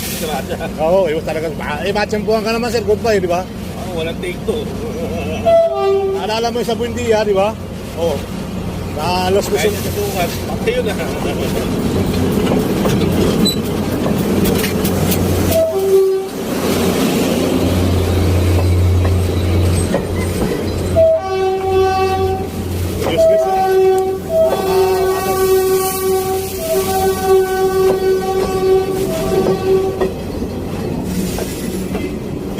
disgrasya. Oo, iwas talaga. Matsyempuhan ka naman sir, goodbye, di ba? Walang take to. Alala mo yung sa Buendia, di ba? Oo. Sa Los Kahit Lucios. sa sukat, pati yun na. Useless na.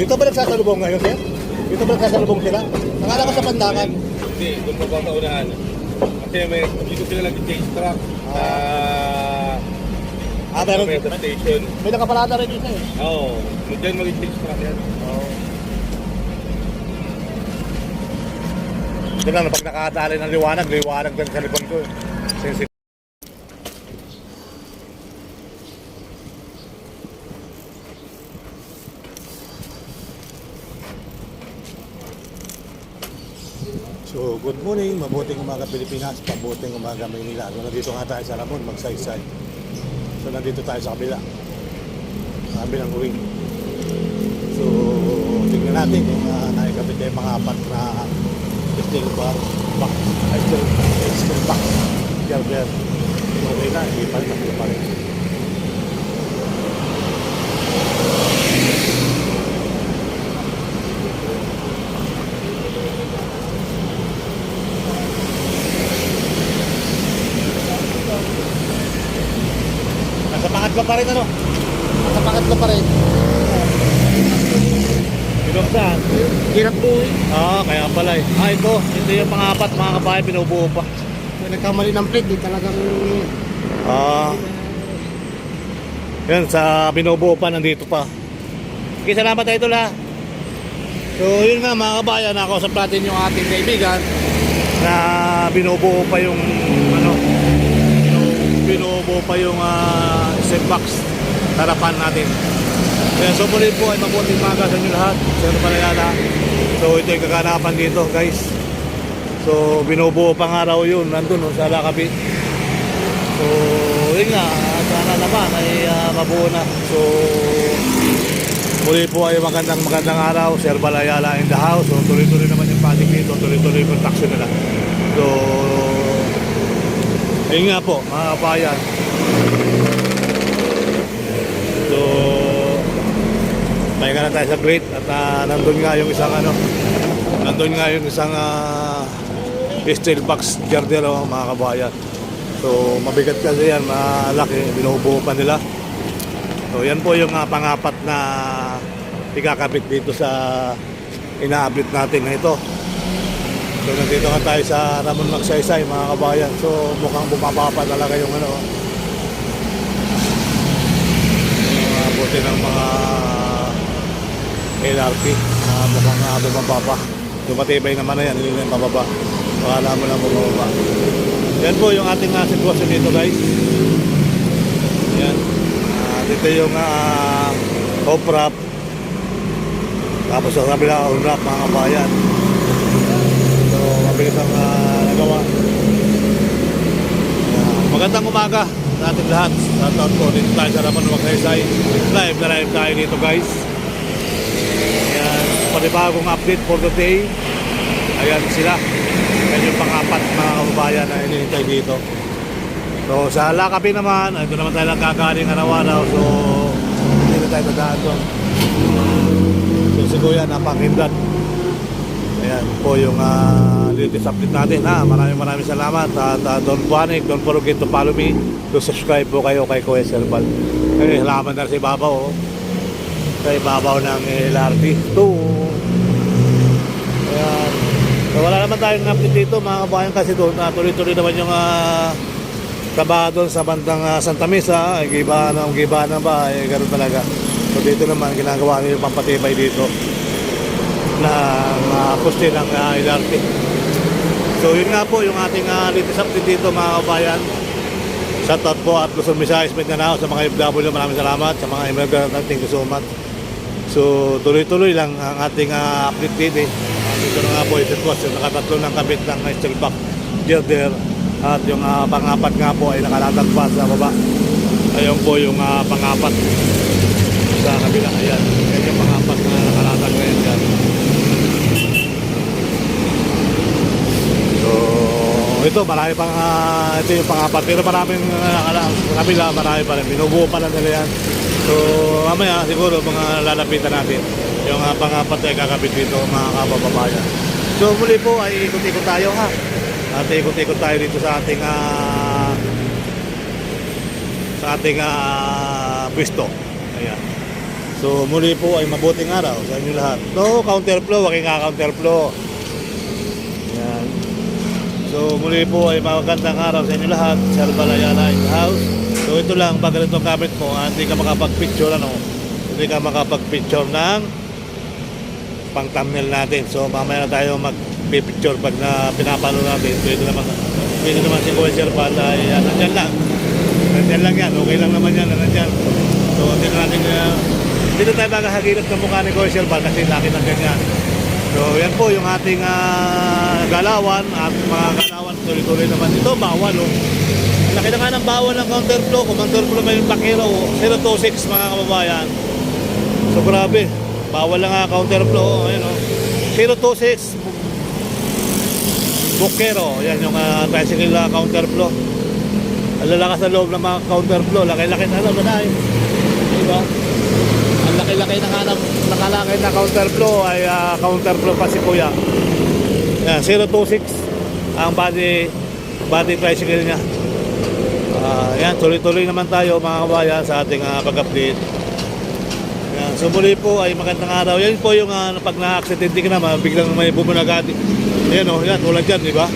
Dito ba nagsasalubong ngayon, sir? Dito ba nagsasalubong sila? Nakala ko sa Pandakan. Hindi, doon pa ba kaunahan? Kasi may, dito sila nag-change track. Meron May station. may nakaparada rin dito eh. Oo, dyan mag-change track yan. Oo. Ito lang, pag nakatali ng liwanag din sa likod ko. Sensitive. So, good morning, mabuting umaga Pilipinas, mabuting umaga Maynila. So, nandito nga tayo sa Ramon, magsaysay. So, nandito tayo sa kabilang wing. So, tingnan natin kung nakikabit tayo mga apat na steel box, steel box, gerber. Okay na, hindi pa rin. Nasa pangatlo pa rin ano? Nasa pangatlo pa rin. Binuksan. Hirap po eh. Kaya pala eh. Ito yung pangapat, mga kabayan, binubuo pa. Kung nagkamali ng plate, di talagang... Yan, sa binubuo pa, nandito pa. Okay, salamat tayo ito la. So, yun nga mga kabayan, nakausap natin yung ating kaibigan na binubuo pa yung binubuo pa yung step box harapan natin. Kaya so muli po ay mabuting umaga sa inyo lahat. Sir Palayala. So ito yung kaganapan dito guys. So binubuo pang araw yun nandun sa Lakabi. So yun nga, sana naman ay mabuo na. So muli po ay magandang araw. Sir Palayala in the house. So tuloy-tuloy naman yung project dito. Tuloy-tuloy yung production nila. So ayun nga po mga kabayan. So pahinga na tayo sa grate at nandun nga yung isang steel box girder mga kabayan. So mabigat kasi yan, malaki, binubuo pa nila. So yan po yung pangapat na ikakabit dito sa inaabit natin na ito. So nandito nga tayo sa Ramon Magsaysay mga kabayan. So mukhang bumaba pa talaga yung buti ng mga LRT, mukhang bumaba pa. Tumatibay naman na yan, hindi na pababa. Pakala mo lang bumaba. Yan po yung ating sitwasyon dito guys. Yan. Dito yung hop wrap. Tapos sa kabila on wrap mga kabayan. So mabilis ang nagawa. Magandang umaga sa ating lahat. Sa taon ko, dito tayo sa Ramon Magsaysay. Live tayo dito guys. Ayan, panibagong update for the day. Ayan sila. Ayan yung pangapat mga kababayan na inihintay dito. So sa Lakabi naman, ito naman tayo lang kakaling araw-araw. So dito tayo dadaan doon. So si Kuya napakindad. Ayan po yung latest update natin. Maraming salamat. Don't panic, don't forget to follow me. To subscribe po kayo kay Kuya Serbal. Ay, halaman na si Babaw. Sa ibabaw ng LRT 2. Ayan. So wala naman tayong update dito mga kabayan kasi doon tuloy-tuloy naman yung trabaho doon sa bandang Santa Mesa. Gibahan ng bahay, ganoon talaga. So dito naman ginagawa nila yung pampatibay dito na poste ng LRT. So yun nga po yung ating latest update dito mga kabayan. Shoutout po at Luzon, Visayas, Mindanao sa mga FW, maraming salamat. Sa mga immigrant, thank you so much. So tuloy-tuloy lang ang ating update dito. Dito na nga po yung sitwasyon, nakatatlo ng kabit ng steel box girder at yung pangapat nga po ay nakalatag pa sa baba. Ayun po yung pangapat. sa kabila. Ayan. Yan yung pangapat na nakalatag ngayon dyan. So, ito marami pang ito yung pangapat. Pero maraming sa kabila, marami pa rin. Binubuo pa lang nila yan. So, mamaya siguro mga lalapitan natin yung pangapat ay kakabit dito mga kababayan. So, muli po ay ikot-ikot tayo ha. At ikot-ikot tayo dito sa ating pwesto. Ayan. So, muli po ay mabuting araw sa inyo lahat. No, counterflow, aking counterflow. Ayan. So, muli po ay magandang araw sa inyo lahat. Sir Balayana in the house. So, ito lang, pag ganito ang gamit mo, hindi ka makapag-picture, hindi ka makapag-picture ng pang-thumbnail natin. So, mamaya na tayo mag-picture pag na pinapano natin. So, ito naman si Kuya Sir Bala ay nandyan lang. Nandyan lang yan. Okay lang naman yan. Nandyan. So, dito tayo maghahaginap ng mukha ni Kuya Sir Bala kasi laki ng ganyan. So, yan po yung ating galawan at mga galawan tuloy-tuloy naman. Ito, bawal oh. Laki na nga ng bawal ng counterflow. Kung counterflow ba yung Bakero 026 mga kababayan. So, grabe. Bawal lang nga counterflow. Ayun oh. 026 Bakero. Yan yung tricycle counterflow. Ang lalakas na loob ng mga counterflow. Laki-laki na alam na eh. Diba? Ang laki-laki na nga nakalakay na counterflow ay counterflow pa si Kuya. Yan, 026 ang body tricycle niya. Yan, tuloy-tuloy naman tayo mga kabayan sa ating pag-update. Yan, so muli po ay magandang araw. Yan po yung pag na-accident ka naman, biglang may bumunagad. Ayan o, yan, tulad dyan, di ba?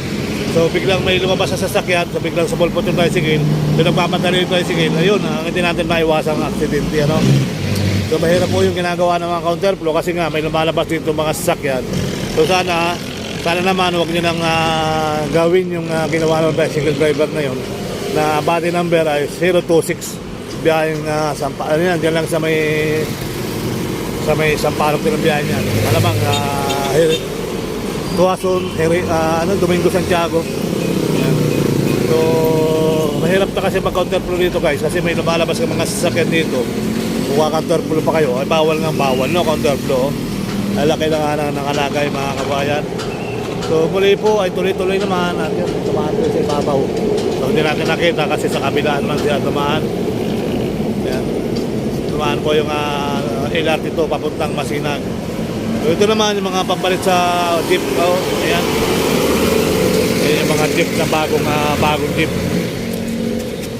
So biglang may lumabas sa sasakyan, so biglang sumulpot yung tricycle, so nagpapadali yung tricycle, ayun, hindi natin maiwasan ang accident, ano? So mahirap po yung ginagawa ng mga counterflow kasi nga may lumalabas dito mga sasakyan. So sana naman huwag nyo nang gawin yung ginawa ng tricycle driver na yun, na body number ay 026 biyaheng ano yan, dyan lang sa may Sampaloc din ang biyahe niyan. Malamang Tuason, Domingo Santiago. Yan. So mahirap na kasi mag-counterflow dito guys kasi may lumalabas ng mga sasakyan dito. Kung counterflow pa kayo ay bawal no counterflow. Laki na nga nakalagay mga kabayan. So muli po ay tuloy-tuloy naman at yun, tumaan ko sa ibabaw. So hindi natin nakita kasi sa kabilaan man siya tumaan. Ayan. Tumaan po yung LRT to papuntang Masinag. So ito naman yung mga pampalit sa jeep. Oh, ayan. Ayan yung mga jeep na bagong jeep.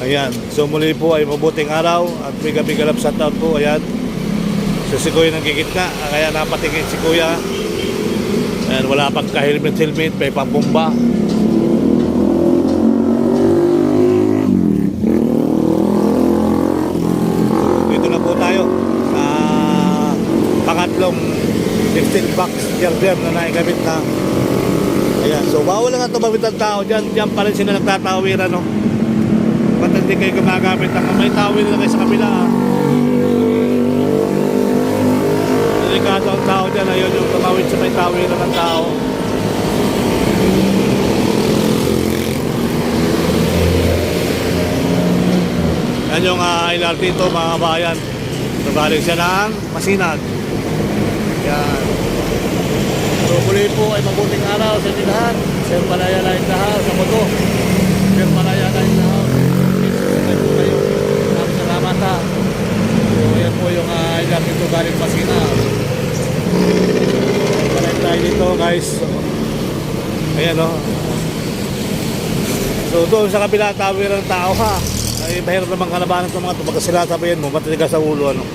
Ayan. So muli po ay mabuting araw at big love sa taon po. Ayan. So si Kuya nang gigitna kaya napatingin si Kuya. Ayan, wala pang ka-helmet, may pambomba. Dito na po tayo sa pangatlong 16 box charger na naikabit na. Ayan, so bawal lang ang tumawid ng tao dyan pa rin sila nagtatawiran no? Ba't hindi kayo gumagamit ng may tawid na kayo sa kabila delikado ang tao dyan, ayun yung tumawid sa may tawiran ng tao. Yan yung LRT ito mga kabayan. Nagaling siya ng Masinag. Yan. So muli po ay mabuting araw sa inyo lahat. Sir Balayana in the house. Ako to Sir Balayana in the house. Ito po kayo. Salamat ha. So yan po yung LRT ito galing Masinag. Balik tayo dito guys. Ayan o. So doon sa kabila tawiran ng tao ha. Ay mahirap naman kalabanan ng mga ito. Pagka sila sabihin mo matitigas sa ulo ano.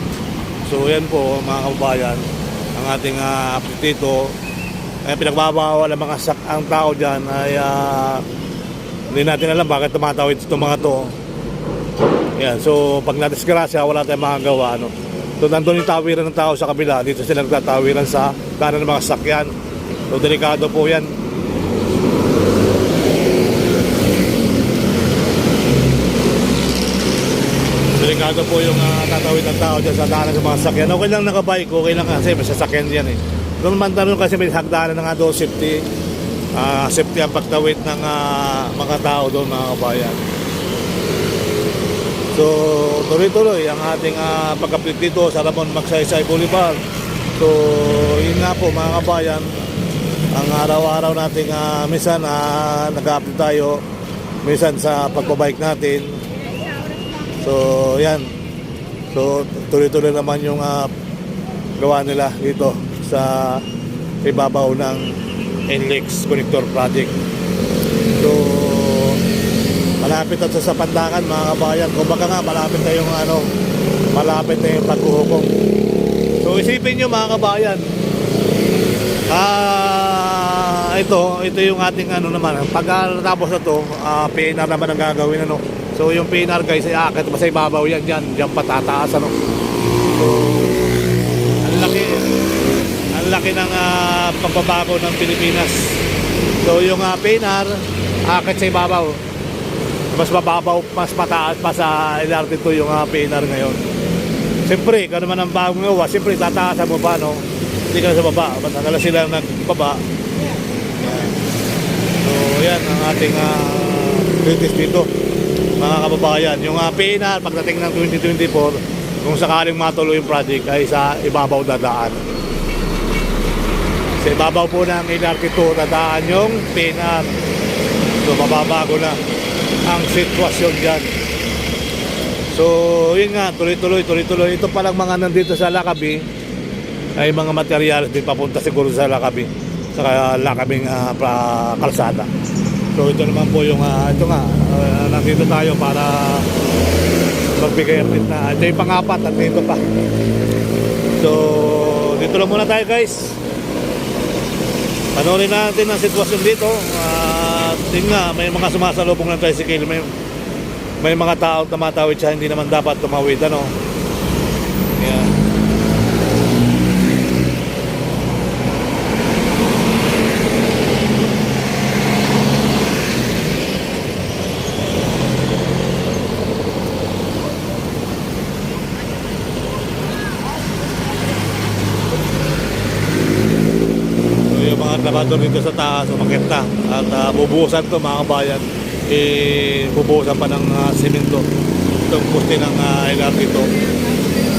So yan po mga kababayan ang ating update dito. Ay pinagbabawal ang tao dyan ay hindi natin alam bakit tumatawid itong mga to. Yan. So pag nadisgrasya wala tayong magagawa ano. So nandun yung tawiran ng tao sa kabila. Dito sila nagtatawiran sa kanan ng mga sakyan. So delikado po yan. Delikado po yung tatawid ng tao dyan sa kanan ng mga sakyan. Okay lang nakabike, okay lang kasi may sasakyan dyan eh. Doon man tanong kasi may hagdanan ng doon safety. Safety ang pagtawid ng mga tao doon mga kabayan. So So, tuloy-tuloy ang ating pag-update dito sa Ramon Magsaysay Boulevard. So, yun nga po mga kabayan, ang araw-araw nating minsan nag-update tayo, minsan sa pagbabike natin. So, yan. So, tuloy-tuloy naman yung gawa nila dito sa ibabaw ng NLEX Connector Project. So, malapit at sa Pandangan mga kabayan. Kumbaga nga, malapit na yung paghuhukom. So, isipin nyo mga kabayan, ito yung ating naman. Pag natapos na to, PNR naman ang gagawin So, yung PNR guys, ay akit sa ibabaw yan dyan patataas So, ang laki ng pagbabago ng Pilipinas. So, yung PNR, akit sa ibabaw. Mas mababaw, mas mataas pa sa LRT2 yung PNR ngayon. Siyempre, kung naman ang bagong gawa, siyempre tataasan mo pa, no? Hindi ka sa baba, matangala sila nagbaba. So, yan ang ating latest dito, mga kababayan. Yung PNR, pagdating ng 2024, kung sakaling matuloy yung project, ay sa ibabaw dadaan. Sa ibabaw po ng LRT2, dadaan yung PNR. So, mababago na ang sitwasyon dyan. So, yun nga, tuloy-tuloy. Ito palang mga nandito sa Lakabi ay mga materyales din papunta siguro sa Lakabi, sa Lakabing kalsada. So, ito naman po yung, nandito tayo para magbigay update na. Ito yung pang-apat, nandito pa. So, dito lang muna tayo guys. Panoorin natin ang sitwasyon dito. Tingnan, may mga sumasalubong ng tricycle, may mga tao tumatawid siya, hindi naman dapat tumawid, Yan. Trabador dito sa taas, umakit na at bubuhusan to mga kabayan, bubuhusan pa ng simento itong poste ng LRT ito.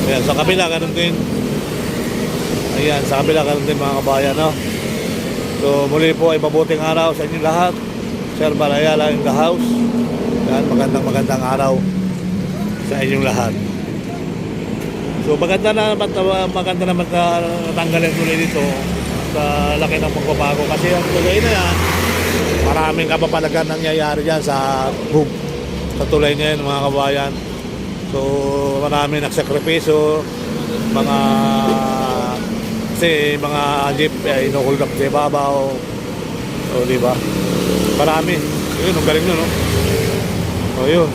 Ayan, sa kabila ganun din, sa kabila ganun din mga kabayan, no? So muli po ay mabuting araw sa inyong lahat. Sir Barayala in the house. Yan, magandang araw sa inyong lahat. So maganda naman natanggalin tuloy dito sa laki ng pagbabago kasi ang tulay na yan, maraming kapapalagan nangyayari dyan sa tulay na yan mga kabayan. So marami nagsakripiso, kasi mga jeep ay inukulap sa ibabaw. So diba, marami yun, ang galing nun, no? O yun,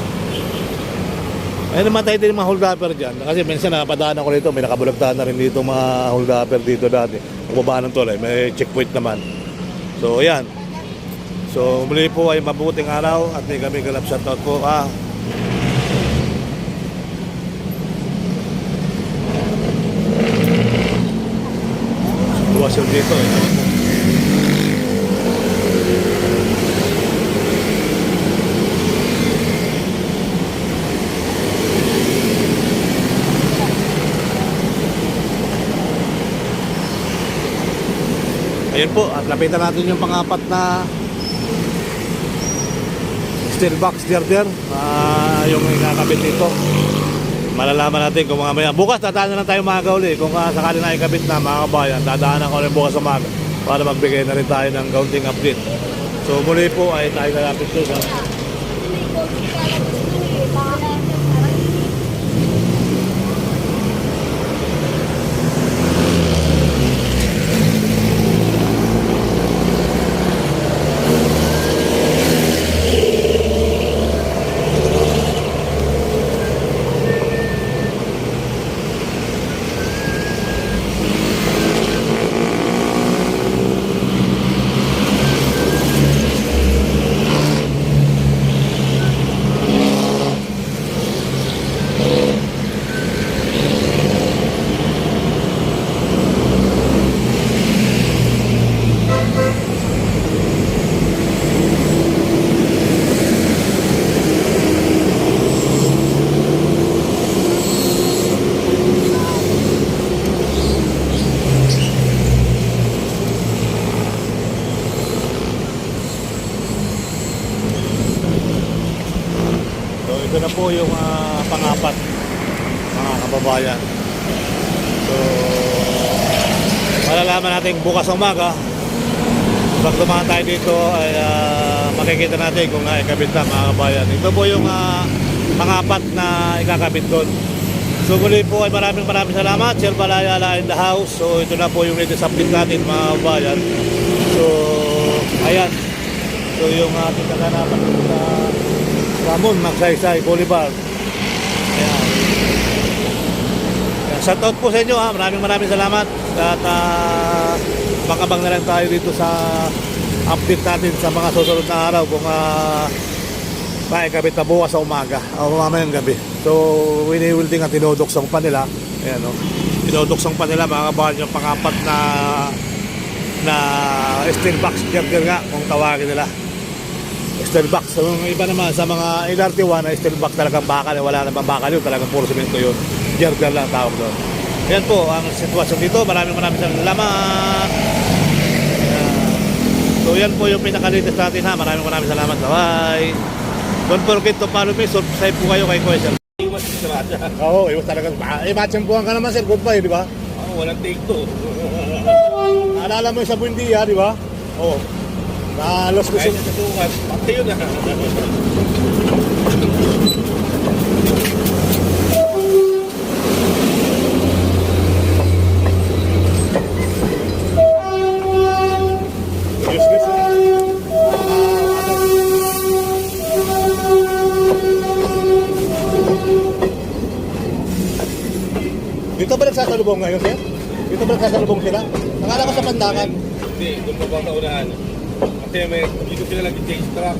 ay namatay din mga hold upper dyan kasi minsan napadaan ako dito, may nakabulagtaan na rin dito mga hold upper dito dati. Baba ng tulay, may checkpoint naman. So ayan. So muli po ay mabuting araw at may kami galap shoutout po Tuwasyon dito Ayun po, at lapitan natin yung pang-apat na steel box girder, yung ikakabit dito. Malalaman natin kung mamaya. Bukas dadaan na lang tayo mga kauli. Kung sakali na ikabit na mga kabayan, dadaanan ko rin bukas umaga para magbigay na rin tayo ng counting update. So muli po ay tayo kalapit to sa kabayan. So, malalaman natin bukas ng umaga. Pag dumaan tayo dito ay makikita natin kung naikabit na mga kabayan. Ito po yung pangapat na ikakabit doon. So muli po ay maraming salamat. Sir Balayala in the house. So ito na po yung latest update natin mga kabayan. So ayan. So yung ating kaganapan sa Ramon Magsaysay Boulevard. Ayan. Shoutout po sa inyo ha. Maraming salamat. At makabang na lang tayo dito sa update natin sa mga susunod na araw kung maikabit na bukas sa umaga o mamayang gabi. So wini-wielding at tinodoksong pa nila. Ayan o. Tinodoksong pa nila mga kabahan yung pangapat na steel box girder nga kung tawagin nila. Steel box. So yung iba naman sa mga LRT1 na steel box talagang bakal. Wala namang bakal yun. Talagang puro semento yun. Girder lang tawag doon. Yan po ang sitwasyon dito. Maraming salamat. So yan po yung pinaka-latest natin ha. Maraming salamat. Bye. Don't forget to follow me. Subscribe po kayo kay Kuya Sir. Iwas sa radya. Oo, iwas talaga. Matsampuhan ka naman sir. Goodbye, di ba? Walang take two. Naalala mo yung sa Buendia, di ba? Oo. Nalos ko Kahit sa sukat, pati yun ah. Dito ba nagsasalubong ngayon, sir? Dito ba nagsasalubong sila? Nakala ko sa Pandakan. Hindi, doon pa ba sa unahan? Kasi dito sila nag-change track.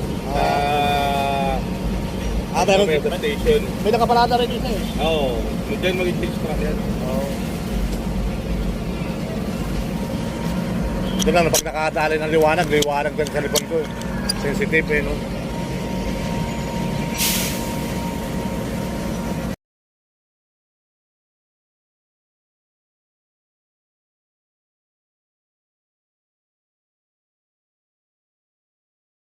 Meron Metro station. May nakapalata rin dito eh. Oo. Diyan mag-change track yan. Oo. Ito lang, pag nakatali ng liwanag din sa likod ko. Sensitive eh, no?